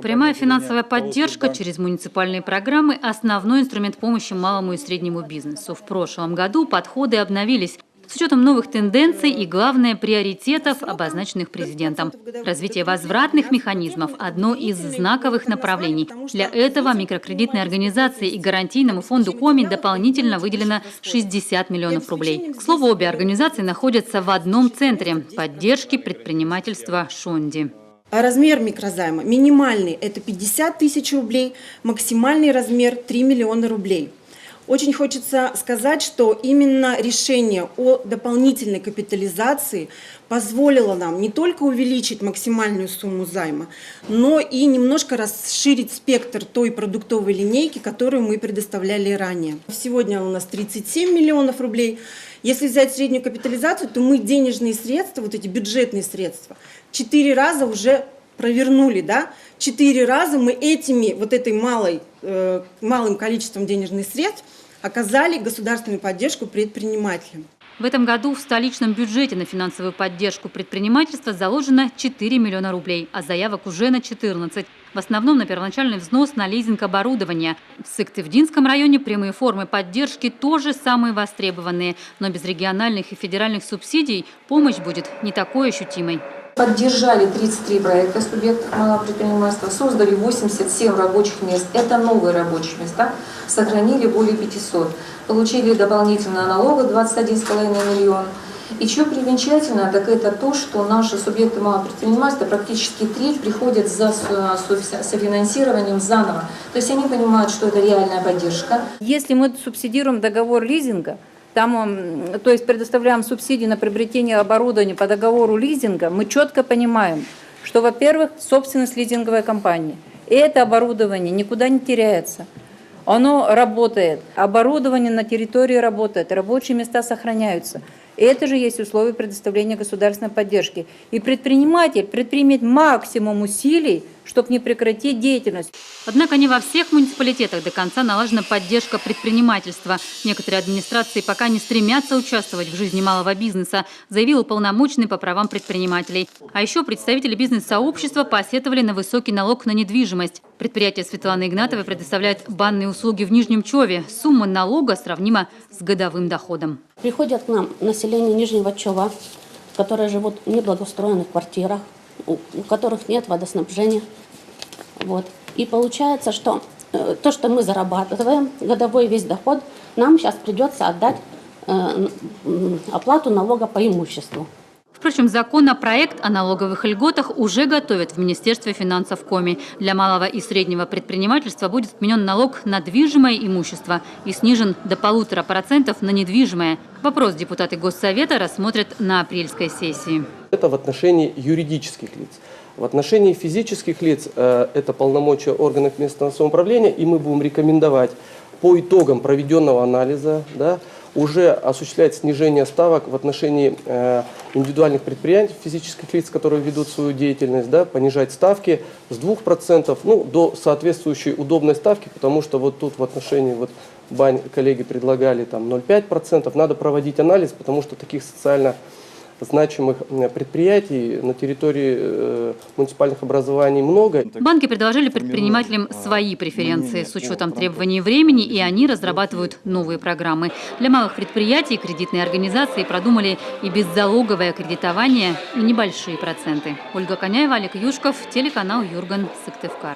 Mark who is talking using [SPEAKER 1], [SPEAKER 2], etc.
[SPEAKER 1] Прямая финансовая поддержка через муниципальные программы – основной инструмент помощи малому и среднему бизнесу. В прошлом году подходы обновились с учетом новых тенденций и, главное, приоритетов, обозначенных президентом. Развитие возвратных механизмов – одно из знаковых направлений. Для этого микрокредитной организации и гарантийному фонду Коми дополнительно выделено 60 миллионов рублей. К слову, обе организации находятся в одном центре – поддержки предпринимательства Шонди.
[SPEAKER 2] Размер микрозайма минимальный – это 50 тысяч рублей, максимальный размер – 3 миллиона рублей. Очень хочется сказать, что именно решение о дополнительной капитализации позволило нам не только увеличить максимальную сумму займа, но и немножко расширить спектр той продуктовой линейки, которую мы предоставляли ранее. Сегодня у нас 37 миллионов рублей. Если взять среднюю капитализацию, то мы денежные средства, вот эти бюджетные средства, 4 раза уже провернули, да? 4 раза мы малым количеством денежных средств оказали государственную поддержку предпринимателям.
[SPEAKER 1] В этом году в столичном бюджете на финансовую поддержку предпринимательства заложено 4 миллиона рублей, а заявок уже на 14. В основном на первоначальный взнос на лизинг оборудования. В Сыктывдинском районе прямые формы поддержки тоже самые востребованные. Но без региональных и федеральных субсидий помощь будет не такой ощутимой.
[SPEAKER 3] Поддержали 33 проекта субъектов малого предпринимательства, создали 87 рабочих мест. Это новые рабочие места. Сохранили более 500. Получили дополнительно налога 21,5 миллиона. И что примечательно, так это то, что наши субъекты малого предпринимательства практически треть приходят за софинансированием заново. То есть они понимают, что это реальная поддержка.
[SPEAKER 4] Если мы субсидируем договор лизинга, то есть предоставляем субсидии на приобретение оборудования по договору лизинга, мы четко понимаем, что, во-первых, собственность лизинговой компании. И это оборудование никуда не теряется. Оно работает, оборудование на территории работает, рабочие места сохраняются. Это же есть условия предоставления государственной поддержки. И предприниматель предпримет максимум усилий, чтобы не прекратить деятельность.
[SPEAKER 1] Однако не во всех муниципалитетах до конца налажена поддержка предпринимательства. Некоторые администрации пока не стремятся участвовать в жизни малого бизнеса, заявил уполномоченный по правам предпринимателей. А еще представители бизнес-сообщества посетовали на высокий налог на недвижимость. Предприятие Светланы Игнатовой предоставляет банные услуги в Нижнем Чове. Сумма налога сравнима с годовым доходом.
[SPEAKER 5] Приходят к нам население Нижнего Чова, которые живут в неблагоустроенных квартирах, у которых нет водоснабжения. Вот. И получается, что то, что мы зарабатываем, годовой весь доход, нам сейчас придется отдать оплату налога по имуществу.
[SPEAKER 1] Впрочем, законопроект о налоговых льготах уже готовят в Министерстве финансов Коми. Для малого и среднего предпринимательства будет отменен налог на движимое имущество и снижен до 1,5% на недвижимое. Вопрос депутаты Госсовета рассмотрят на апрельской сессии.
[SPEAKER 6] Это в отношении юридических лиц. В отношении физических лиц это полномочия органов местного самоуправления, и мы будем рекомендовать по итогам проведенного анализа, уже осуществлять снижение ставок в отношении индивидуальных предприятий, физических лиц, которые ведут свою деятельность, понижать ставки с 2% до соответствующей удобной ставки, потому что вот тут в отношении бань коллеги предлагали 0,5%. Надо проводить анализ, потому что таких социально значимых предприятий на территории муниципальных образований много.
[SPEAKER 1] Банки предложили предпринимателям свои преференции с учетом требований времени, и они разрабатывают новые программы. Для малых предприятий кредитные организации продумали и беззалоговое кредитование, и небольшие проценты. Ольга Коняева, Олег Юшков, телеканал Юрган, Сыктывкар.